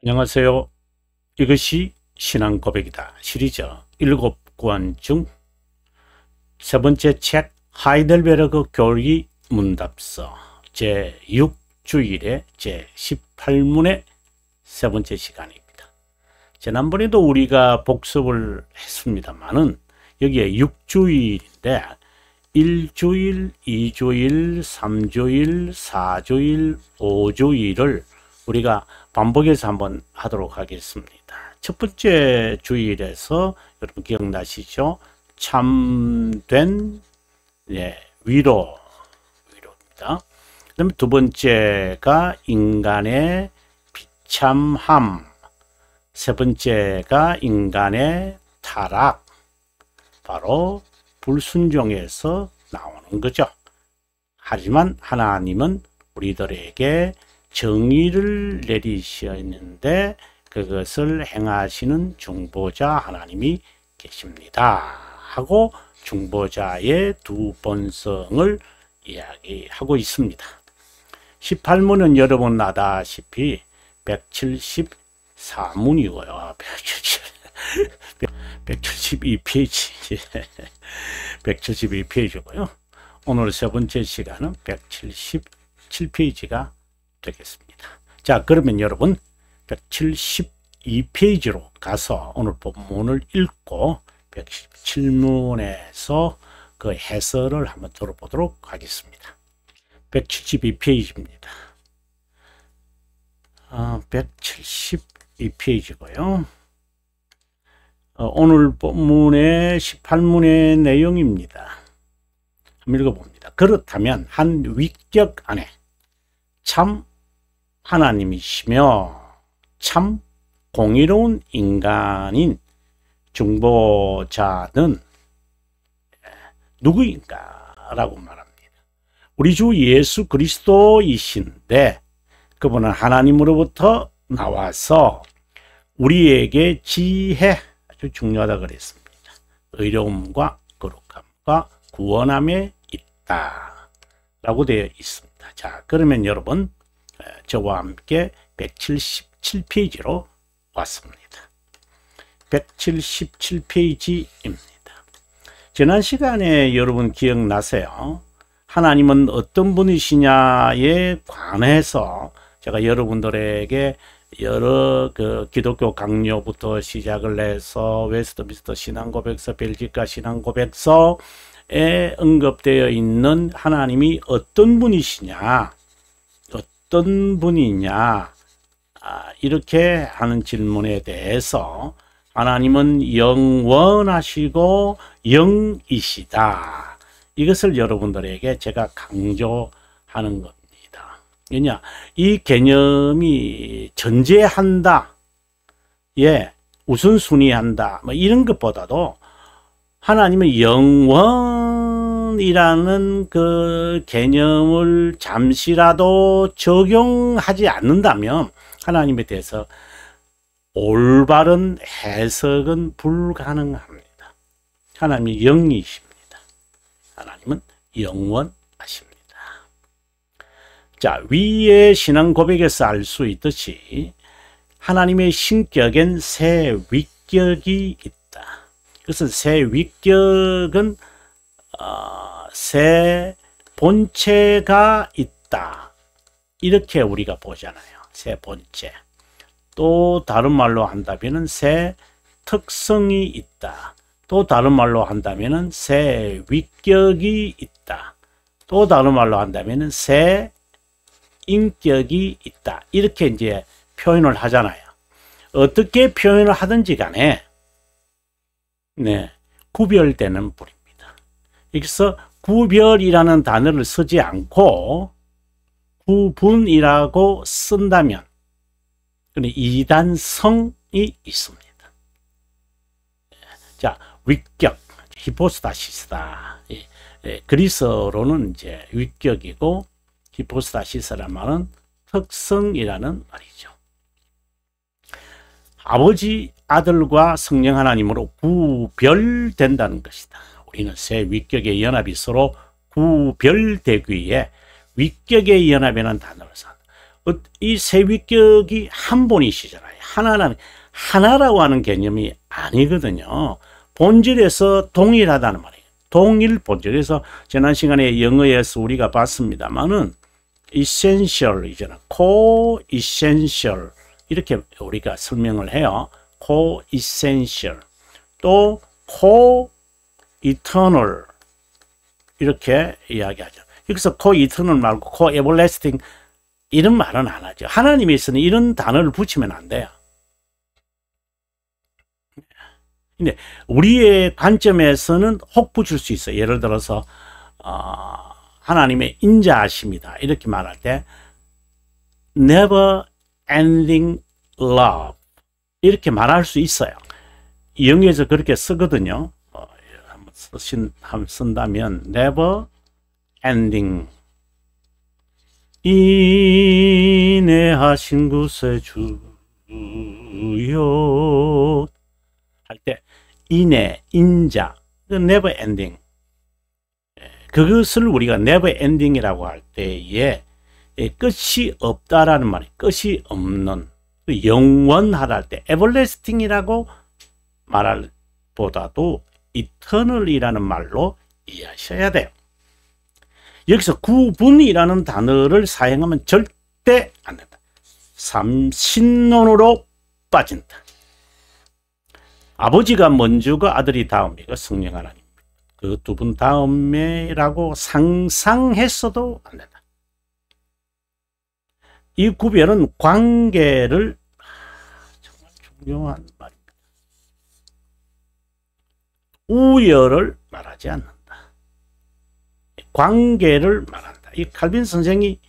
안녕하세요. 이것이 신앙 고백이다 시리즈 7권 중 세 번째 책 하이델베르그 교리 문답서 제6주일의 제18문의 세 번째 시간입니다. 지난번에도 우리가 복습을 했습니다만은 여기에 6주일인데 1주일, 2주일, 3주일, 4주일, 5주일을 우리가 반복해서 한번 하도록 하겠습니다. 첫 번째 주일에서 여러분 기억나시죠? 참된 위로입니다. 그다음에 두 번째가 인간의 비참함, 세 번째가 인간의 타락, 바로 불순종에서 나오는 거죠. 하지만 하나님은 우리들에게 정의를 내리시는데 그것을 행하시는 중보자 하나님이 계십니다 하고 중보자의 두 본성을 이야기하고 있습니다. 18문은 여러분 아다시피 174문이고요. 172페이지 172페이지고요. 오늘 세 번째 시간은 177페이지가 되겠습니다. 자, 그러면 여러분 172페이지로 가서 오늘 본문을 읽고 117문에서 그 해설을 한번 들어보도록 하겠습니다. 172페이지입니다. 172페이지고요. 오늘 본문의 18문의 내용입니다. 한번 읽어봅니다. 그렇다면 한 위격 안에 참 하나님이시며 참 공의로운 인간인 중보자는 누구인가 라고 말합니다. 우리 주 예수 그리스도이신데 그분은 하나님으로부터 나와서 우리에게 지혜, 아주 중요하다 그랬습니다. 의로움과 거룩함과 구원함에 있다 라고 되어 있습니다. 자, 그러면 여러분 저와 함께 177페이지로 왔습니다. 177페이지입니다. 지난 시간에 여러분 기억나세요? 하나님은 어떤 분이시냐에 관해서 제가 여러분들에게 여러 그 기독교 강요부터 시작을 해서 웨스트민스터 신앙고백서, 벨기카 신앙고백서에 언급되어 있는 하나님이 어떤 분이시냐, 어떤 분이냐, 이렇게 하는 질문에 대해서 하나님은 영원하시고 영이시다. 이것을 여러분들에게 제가 강조하는 겁니다. 왜냐, 이 개념이 전제한다, 우선순위한다, 뭐 이런 것보다도 하나님의 영원이라는 그 개념을 잠시라도 적용하지 않는다면 하나님에 대해서 올바른 해석은 불가능합니다. 하나님이 영이십니다. 하나님은 영원하십니다. 자, 위의 신앙 고백에서 알 수 있듯이 하나님의 신격엔 세 위격이 있다. 그래서 세 위격은 세 본체가 있다. 이렇게 우리가 보잖아요. 세 본체. 또 다른 말로 한다면 세 특성이 있다. 또 다른 말로 한다면 세 위격이 있다. 또 다른 말로 한다면 세 인격이 있다. 이렇게 이제 표현을 하잖아요. 어떻게 표현을 하든지 간에 구별되는 분입니다. 그래서 구별이라는 단어를 쓰지 않고 구분이라고 쓴다면 이단성이 있습니다. 자, 위격, 히포스타시스다. 그리스어로는 이제 위격이고 히포스타시스라는 말은 특성이라는 말이죠. 아버지, 아들과 성령 하나님으로 구별된다는 것이다. 우리는 세 위격의 연합이 서로 구별되기에 위격의 연합이라는 단어를 써. 이 세 위격이 한 분이시잖아요. 하나라고 하는 개념이 아니거든요. 본질에서 동일하다는 말이에요. 동일 본질에서 지난 시간에 영어에서 우리가 봤습니다만은 essential이잖아. co-essential 이렇게 우리가 설명을 해요. co-essential 또 co-eternal 이렇게 이야기하죠. 여기서 co-eternal 말고 co-everlasting 이런 말은 안 하죠. 하나님에서는 이런 단어를 붙이면 안 돼요. 근데 우리의 관점에서는 혹 붙일 수 있어요. 예를 들어서 하나님의 인자하심이다 이렇게 말할 때 never ending love 이렇게 말할 수 있어요. 영어에서 그렇게 쓰거든요. 한번 쓴다면 never ending 인내하신 구세주여 할 때 인내, 인자, never ending 그것을 우리가 never ending이라고 할 때에 끝이 없다라는 말이 끝이 없는 영원하다 할 때 everlasting이라고 말할 보다도 eternal이라는 말로 이해하셔야 돼요. 여기서 구분이라는 단어를 사용하면 절대 안 된다. 삼신론으로 빠진다. 아버지가 먼저고 아들이 다음이고 성령 하나님. 그 두 분 다음에라고 상상했어도 안 된다. 이 구별은 관계를 정말 중요한 말입니다. 우열을 말하지 않는다. 관계를 말한다. 이 칼빈 선생이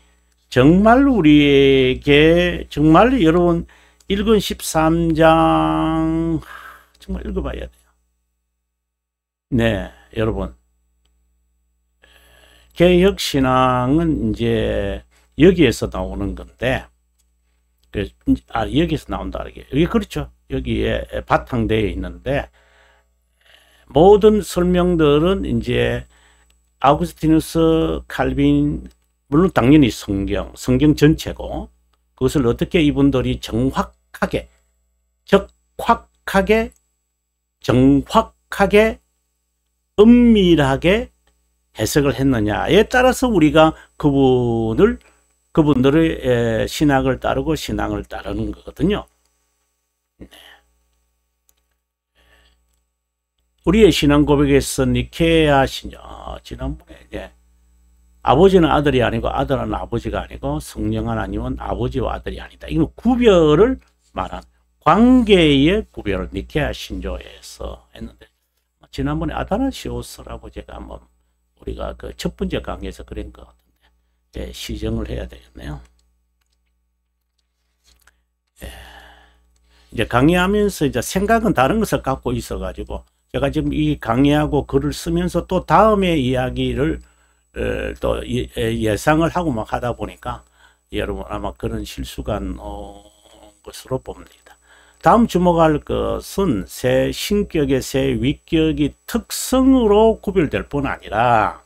정말 우리에게 정말 여러분 읽은 13장 정말 읽어봐야 돼요. 네, 여러분 개혁신앙은 이제 여기에서 나오는 건데 여기에서 나온다. 여기 그렇죠. 여기에 바탕되어 있는데 모든 설명들은 이제 아우구스티누스, 칼빈, 물론 당연히 성경 전체고 그것을 어떻게 이분들이 정확하게 정확하게 은밀하게 해석을 했느냐에 따라서 우리가 그분들의 신학을 따르고 신앙을 따르는 거거든요. 네. 우리의 신앙 고백에서 니케아 신조 지난번에 이제 아버지는 아들이 아니고 아들은 아버지가 아니고 성령 하나님은 아버지와 아들이 아니다. 이건 구별을 말한 관계의 구별을 니케아 신조에서 했는데 지난번에 아다나시오스라고 제가 한번 우리가 그 첫 번째 강의에서 그런 것 같은데 시정을 해야 되겠네요. 이제 강의하면서 이제 생각은 다른 것을 갖고 있어가지고 제가 지금 이 강의하고 글을 쓰면서 또 다음의 이야기를 또 예상을 하고 막 하다 보니까 여러분 아마 그런 실수가 온 것으로 봅니다. 다음 주목할 것은 새 신격의 새 위격이 특성으로 구별될 뿐 아니라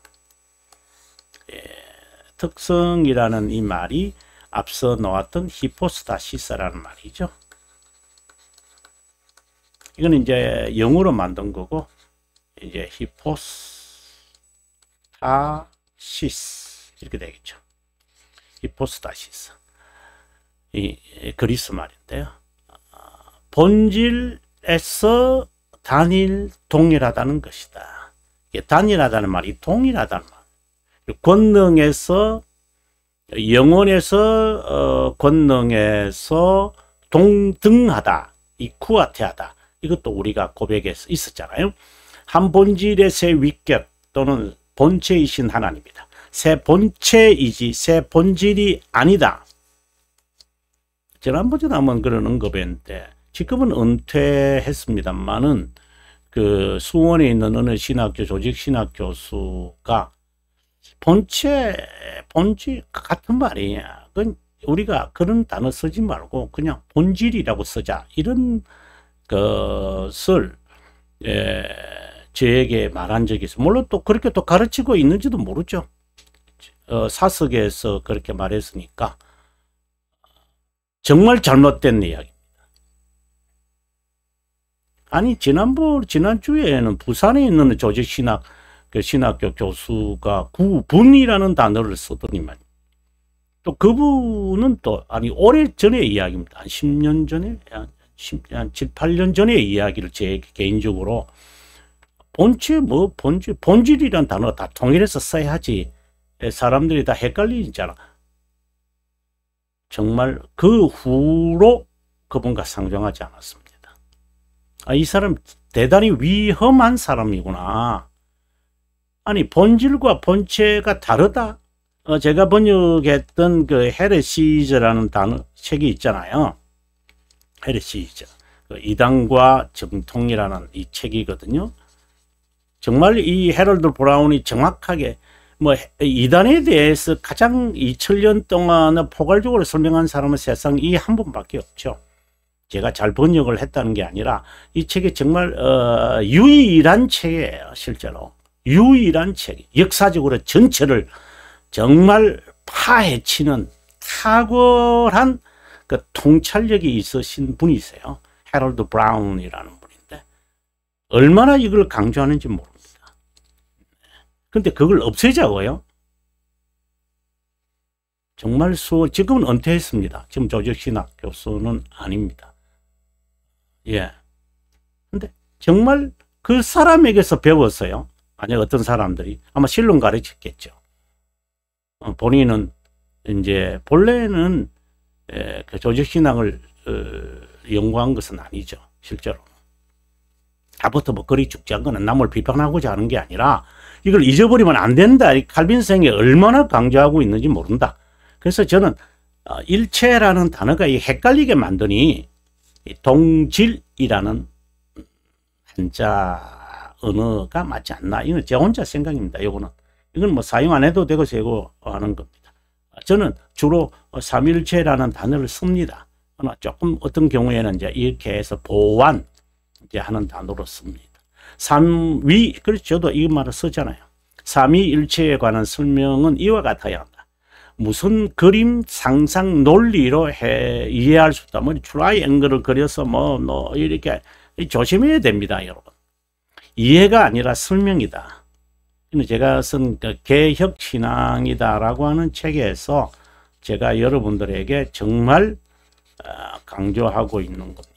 특성이라는 이 말이 앞서 나왔던 히포스타시스라는 말이죠. 이건 이제 영어로 만든 거고 이제 히포스타시스 이렇게 되겠죠. 히포스타시스 이 그리스 말인데요. 본질에서 동일하다는 것이다. 단일하다는 말이 동일하다는 말. 권능에서 영혼에서 권능에서 동등하다. 이 쿠아테하다. 이것도 우리가 고백에 있었잖아요. 한 본질의 새 위격 또는 본체이신 하나님이다. 새 본체이지 새 본질이 아니다. 지난번에 한번 그런 언급했는데 지금은 은퇴했습니다만은 그 수원에 있는 어느 신학교 조직신학 교수가 본질 같은 말이야. 그건 우리가 그런 단어 쓰지 말고 그냥 본질이라고 쓰자. 이런 것을 저에게 말한 적이 있어요. 물론 또 그렇게 또 가르치고 있는지도 모르죠. 사석에서 그렇게 말했으니까 정말 잘못된 이야기입니다. 아니, 지난주에는 부산에 있는 조직신학, 그 신학교 교수가 구분이라는 단어를 쓰더니만, 또 그분은 또, 아니, 오래전의 이야기입니다. 한 10년 전에, 한 7, 8년 전의 이야기를 제 개인적으로, 본질이란 단어가 다 통일해서 써야지. 사람들이 다 헷갈리잖아. 정말 그 후로 그분과 상종하지 않았습니다. 아, 이 사람 대단히 위험한 사람이구나. 아니, 본질과 본체가 다르다. 제가 번역했던 그 헤레시즈라는 단어 책이 있잖아요. 헤레시즈. 그 이단과 정통이라는 이 책이거든요. 정말 이 해럴드 브라운이 정확하게 뭐 이단에 대해서 가장 2000년 동안 포괄적으로 설명한 사람은 세상 이 한 분밖에 없죠. 제가 잘 번역을 했다는 게 아니라 이 책이 정말 유일한 책이에요. 실제로 유일한 책. 역사적으로 전체를 정말 파헤치는 탁월한 그 통찰력이 있으신 분이세요. 해럴드 브라운이라는 분인데 얼마나 이걸 강조하는지 모릅니다. 근데 그걸 없애자고요? 정말 지금은 은퇴했습니다. 지금 조직신학 교수는 아닙니다. 예. 근데 정말 그 사람에게서 배웠어요. 만약 어떤 사람들이 아마 실론 가르쳤겠죠. 본인은 이제 본래는 그 조직신학을 연구한 것은 아니죠. 실제로. 다부터 뭐 그리 죽지 않거나 남을 비판하고자 하는 게 아니라 이걸 잊어버리면 안 된다. 이 칼빈생이 얼마나 강조하고 있는지 모른다. 그래서 저는 일체라는 단어가 헷갈리게 만드니 동질이라는 한자 언어가 맞지 않나. 이건 제 혼자 생각입니다. 이건 뭐 사용 안 해도 되고 세고 하는 겁니다. 저는 주로 삼일체라는 단어를 씁니다. 그러나 조금 어떤 경우에는 이제 이렇게 해서 보완 이제 하는 단어로 씁니다. 그래서 저도 이 말을 쓰잖아요. 삼위일체에 관한 설명은 이와 같아야 한다. 무슨 그림, 상상, 논리로 이해할 수 있다. 뭐 트라이앵글을 그려서 뭐 이렇게 조심해야 됩니다, 여러분. 이해가 아니라 설명이다. 제가 쓴 그 개혁신앙이다라고 하는 책에서 제가 여러분들에게 정말 강조하고 있는 겁니다.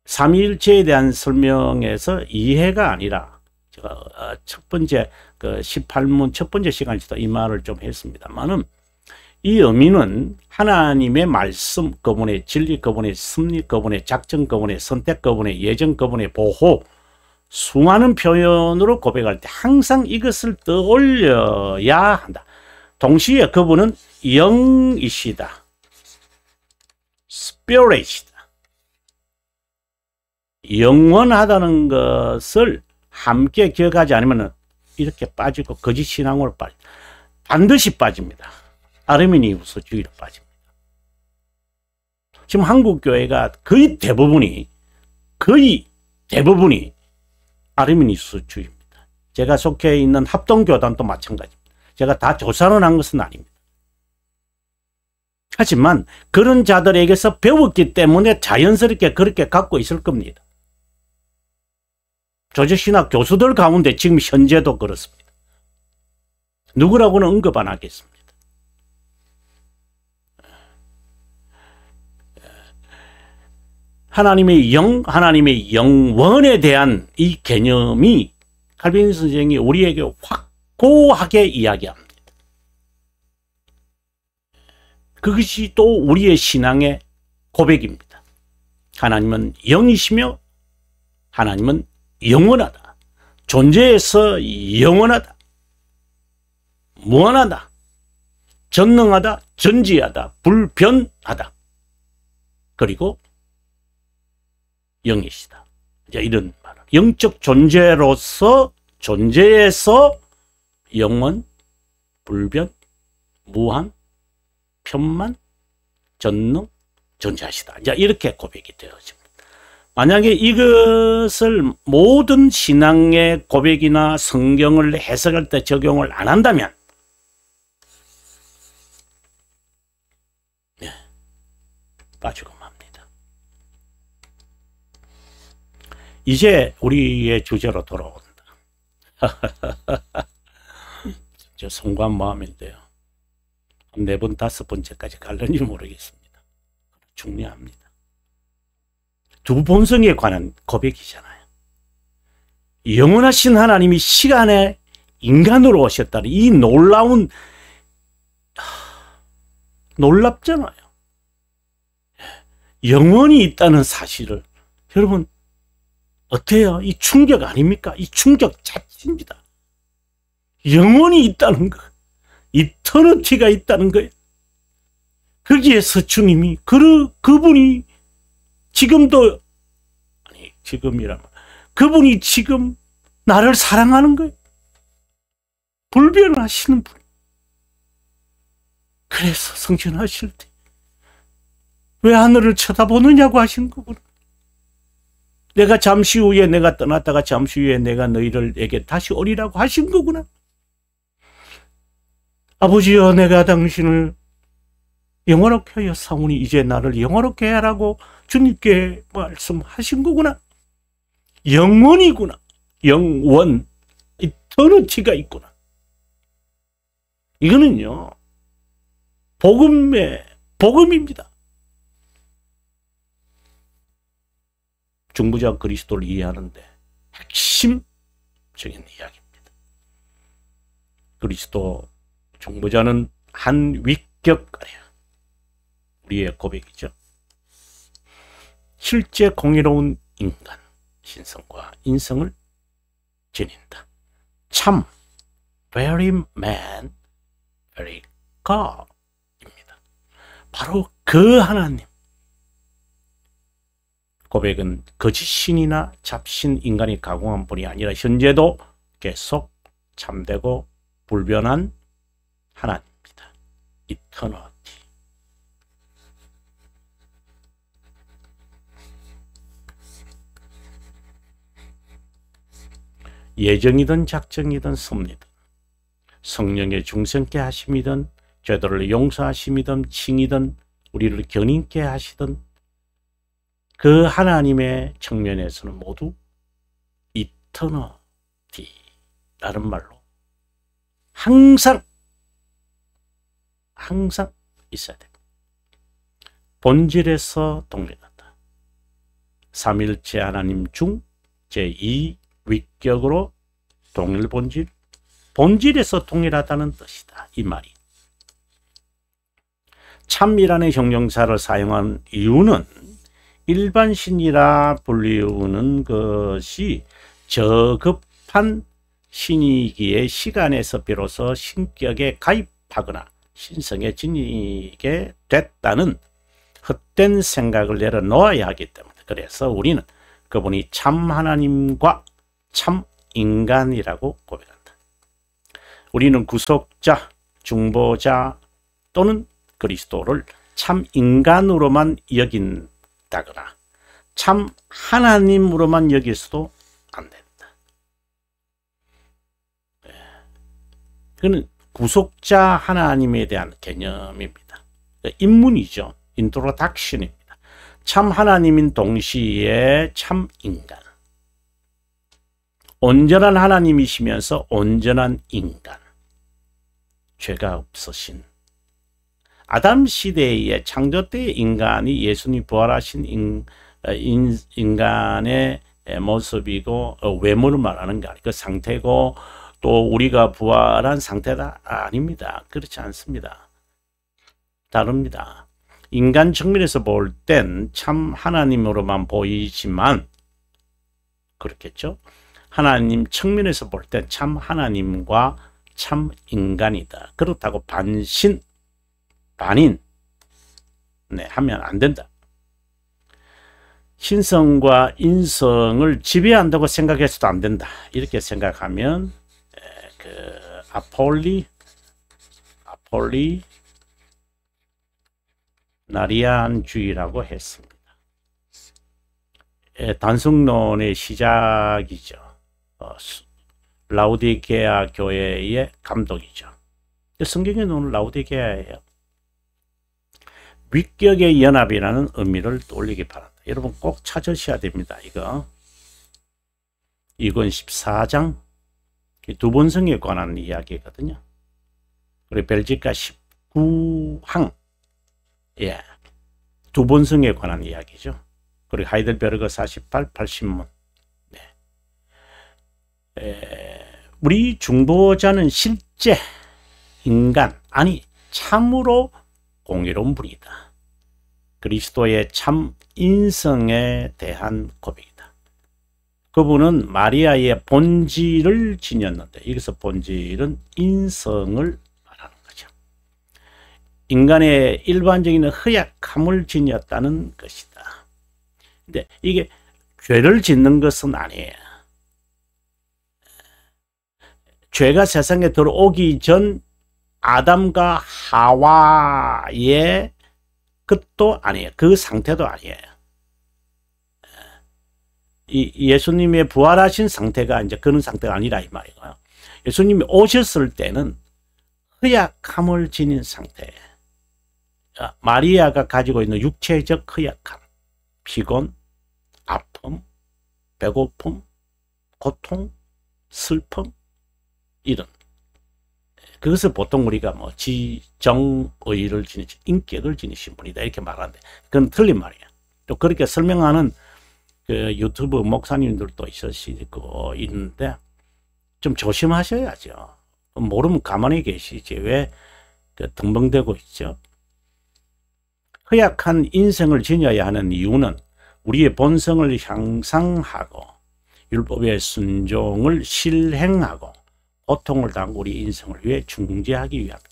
삼위일체에 대한 설명에서 이해가 아니라 제가 첫 번째 그 18문 첫 번째 시간에서도 이 말을 좀 했습니다만은 이 의미는 하나님의 말씀, 그분의 진리, 그분의 섭리, 그분의 작정, 그분의 선택, 그분의 예정, 그분의 보호 수많은 표현으로 고백할 때 항상 이것을 떠올려야 한다. 동시에 그분은 영이시다. 스피릿이다. 영원하다는 것을 함께 기억하지 않으면 이렇게 빠지고 거짓 신앙으로 반드시 빠집니다. 아르미니우스주의로 빠집니다. 지금 한국 교회가 거의 대부분이 아르미니우스주의입니다. 제가 속해 있는 합동교단도 마찬가지입니다. 제가 다 조사를 한 것은 아닙니다. 하지만 그런 자들에게서 배웠기 때문에 자연스럽게 그렇게 갖고 있을 겁니다. 조직신학 교수들 가운데 지금 현재도 그렇습니다. 누구라고는 언급 안 하겠습니다. 하나님의 영, 하나님의 영원에 대한 이 개념이 칼빈 선생이 우리에게 확고하게 이야기합니다. 그것이 또 우리의 신앙의 고백입니다. 하나님은 영이시며 하나님은 영원하다. 존재에서 영원하다. 무한하다. 전능하다. 전지하다. 불변하다. 그리고 영이시다. 이제 이런 말. 영적 존재로서 존재에서 영원, 불변, 무한, 편만, 전능, 존재하시다. 이제 이렇게 고백이 되어집니다. 만약에 이것을 모든 신앙의 고백이나 성경을 해석할 때 적용을 안 한다면 빠지고 맙니다. 이제 우리의 주제로 돌아온다. 저 성관모함인데요. 4번, 5번째까지 갈는지 모르겠습니다. 중요합니다. 두 본성에 관한 고백이잖아요. 영원하신 하나님이 시간에 인간으로 오셨다는 이 놀라운, 놀랍잖아요. 영원히 있다는 사실을 여러분 어때요? 이 충격 아닙니까? 이 충격 자체입니다. 영원히 있다는 거, 이터너티가 있다는 거예요. 거기에서 주님이 그분이 지금도, 아니 지금이라면 그분이 지금 나를 사랑하는 거예요. 불변하시는 분. 그래서 성전하실 때 왜 하늘을 쳐다보느냐고 하신 거구나. 내가 잠시 후에 내가 떠났다가 잠시 후에 내가 너희들에게 다시 오리라고 하신 거구나. 아버지여, 내가 당신을 영원하게 하여 사오니 이제 나를 영원하게 하라고 주님께 말씀하신 거구나. 영원이구나. 영원, 이터너티가 있구나. 이거는요, 복음입니다. 중보자 그리스도를 이해하는데 핵심적인 이야기입니다. 그리스도 중보자는 한 위격 아래야. 우리의 고백이죠. 실제 공의로운 인간, 신성과 인성을 지닌다. 참, very man, very God입니다. 바로 그 하나님. 고백은 거짓 신이나 잡신 인간이 가공한 분이 아니라 현재도 계속 참되고 불변한 하나님입니다. 이터너티. 예정이든 작정이든 섭리든 성령의 중생케 하심이든 죄들을 용서하심이든 칭이든 우리를 견인케 하시든 그 하나님의 측면에서는 모두 이터너티라는 말로 항상 있어야 됩니다. 본질에서 동일하다. 삼일체 하나님 중 제2위격으로 동일 본질, 본질에서 동일하다는 뜻이다. 이 말이. 참이라는 형용사를 사용한 이유는 일반 신이라 불리우는 것이 저급한 신이기에 시간에서 비로소 신격에 가입하거나 신성에 지니게 됐다는 헛된 생각을 내려놓아야 하기 때문에, 그래서 우리는 그분이 참 하나님과 참 인간이라고 고백한다. 우리는 구속자, 중보자 또는 그리스도를 참 인간으로만 여긴다거나 참 하나님으로만 여길 수도 안 된다. 그는 구속자 하나님에 대한 개념입니다. 입문이죠. 인트로덕션입니다. 참 하나님인 동시에 참 인간. 온전한 하나님이시면서 온전한 인간. 죄가 없으신 아담 시대의 창조 때의 인간이 예수님이 부활하신 인간의 모습이고 외모를 말하는 게 아니고 그 상태고, 또 우리가 부활한 상태가 아닙니다. 그렇지 않습니다. 다릅니다. 인간 측면에서 볼 땐 참 하나님으로만 보이지만, 그렇겠죠? 하나님 측면에서 볼 땐 참 하나님과 참 인간이다. 그렇다고 반신, 반인 하면 안 된다. 신성과 인성을 지배한다고 생각해서도 안 된다. 이렇게 생각하면 아폴리나리안주의라고 했습니다. 단성론의 시작이죠. 라우디게아 교회의 감독이죠. 성경에 나오는 라우디게아예요. 위격의 연합이라는 의미를 떠올리기 바랍니다. 여러분 꼭 찾으셔야 됩니다. 이거 이건 14장 두 본성에 관한 이야기거든요. 그리고 벨지카 19항 예, 두 본성에 관한 이야기죠. 그리고 하이델베르그 48, 80문 우리 중보자는 실제 인간 아니 참으로 공의로운 분이다. 그리스도의 참 인성에 대한 고백이다. 그분은 마리아의 본질을 지녔는데 여기서 본질은 인성을 말하는 거죠. 인간의 일반적인 허약함을 지녔다는 것이다. 근데 이게 죄를 짓는 것은 아니에요. 죄가 세상에 들어오기 전 아담과 하와의 것도 아니에요. 그 상태도 아니에요. 예수님의 부활하신 상태가 이제 그런 상태가 아니라 이 말이고요. 예수님이 오셨을 때는 허약함을 지닌 상태예요. 마리아가 가지고 있는 육체적 허약함, 피곤, 아픔, 배고픔, 고통, 슬픔 이런 그것을 보통 우리가 뭐 지정의를 지니신 인격을 지니신 분이다 이렇게 말하는데 그건 틀린 말이에요. 또 그렇게 설명하는 그 유튜브 목사님들도 있으시고 있는데 좀 조심하셔야죠. 모르면 가만히 계시지 왜 그 덩벙대고 있죠. 허약한 인생을 지녀야 하는 이유는 우리의 본성을 향상하고 율법의 순종을 실행하고 고통을 당하고 우리 인생을 위해 중재하기 위함이다.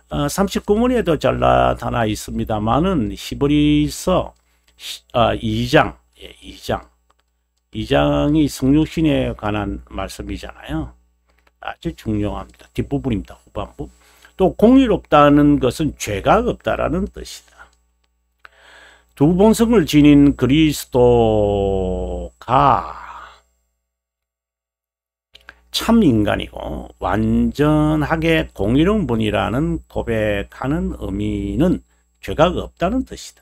39문에도 잘 나타나 있습니다만은 히브리서 2장 2장이 성육신에 관한 말씀이잖아요. 아주 중요합니다. 뒷부분입니다. 후반부. 또 공의롭다는 것은 죄가 없다라는 뜻이다. 두 본성을 지닌 그리스도가 참 인간이고 완전하게 공의로운 분이라는 고백하는 의미는 죄가 없다는 뜻이다.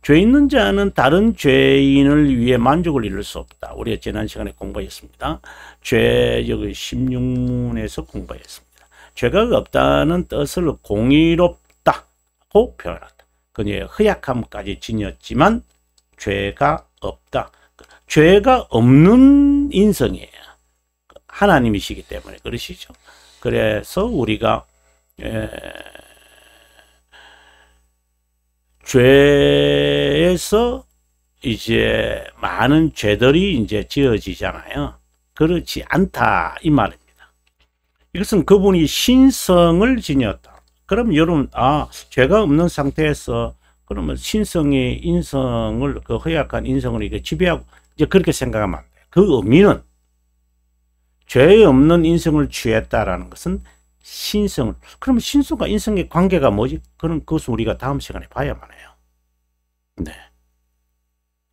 죄 있는 자는 다른 죄인을 위해 만족을 이룰 수 없다. 우리가 지난 시간에 공부했습니다. 여기 16문에서 공부했습니다. 죄가 없다는 뜻을 공의롭다고 표현한다. 그녀의 허약함까지 지녔지만 죄가 없다. 죄가 없는 인성이에요. 하나님이시기 때문에 그러시죠. 그래서 우리가 죄에서 이제 많은 죄들이 이제 지어지잖아요. 그렇지 않다 이 말입니다. 이것은 그분이 신성을 지녔다. 그럼 여러분 죄가 없는 상태에서 그러면 신성의 인성을 그 허약한 인성을 이렇게 지배하고 이제 그렇게 생각하면 안 돼요. 그 의미는 죄 없는 인성을 취했다라는 것은 신성을 그러면 신성과 인성의 관계가 뭐지? 그럼 그것은 우리가 다음 시간에 봐야만 해요. 네.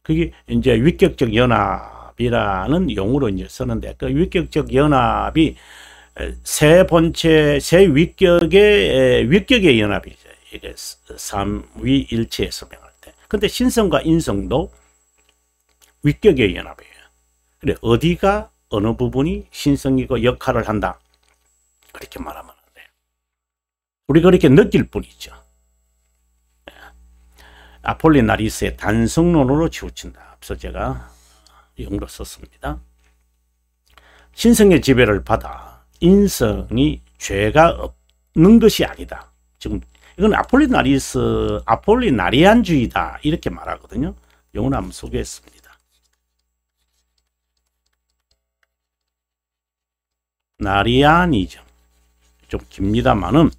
그게 이제 위격적 연합이라는 용어로 이제 쓰는데 그 위격적 연합이 세 위격의 연합이죠. 이게 삼위일체에 설명할 때. 근데 신성과 인성도 위격의 연합이에요. 그래 어디가 어느 부분이 신성이고 역할을 한다. 그렇게 말하면 안 돼요. 우리가 그렇게 느낄 뿐이죠. 아폴리나리스의 단성론으로 치우친다. 앞서 제가 용어로 썼습니다. 신성의 지배를 받아 인성이 죄가 없는 것이 아니다. 지금 이건 아폴리나리안주의다 이렇게 말하거든요. 용어를 한번 소개했습니다. 나리안이즘 좀 깁니다만은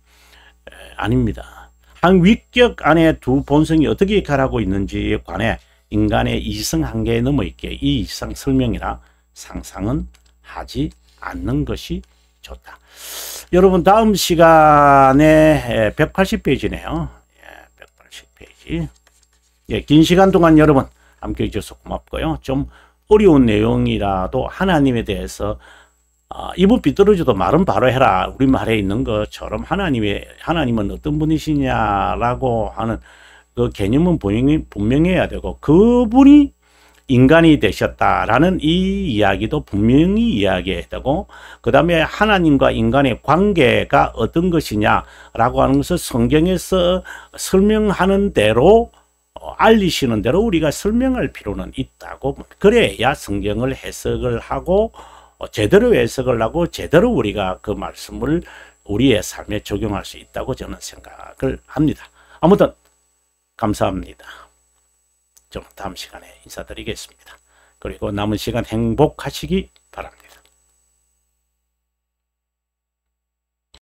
아닙니다. 한 위격 안에 두 본성이 어떻게 역할하고 있는지에 관해 인간의 이성 한계에 넘어 있기에 이 이상 설명이나 상상은 하지 않는 것이 좋다. 여러분 다음 시간에 180페이지네요. 180페이지. 긴 시간 동안 여러분 함께 해주셔서 고맙고요. 좀 어려운 내용이라도 하나님에 대해서 입은 삐뚤어져도 말은 바로 해라. 우리말에 있는 것처럼 하나님은 어떤 분이시냐라고 하는 그 개념은 분명해야 되고 그분이 인간이 되셨다라는 이 이야기도 분명히 이야기해야 되고, 그 다음에 하나님과 인간의 관계가 어떤 것이냐라고 하는 것을 성경에서 설명하는 대로 알리시는 대로 우리가 설명할 필요는 있다고. 그래야 성경을 해석을 하고 제대로 해석을 하고 제대로 우리가 그 말씀을 우리의 삶에 적용할 수 있다고 저는 생각을 합니다. 아무튼 감사합니다. 좀 다음 시간에 인사드리겠습니다. 그리고 남은 시간 행복하시기 바랍니다.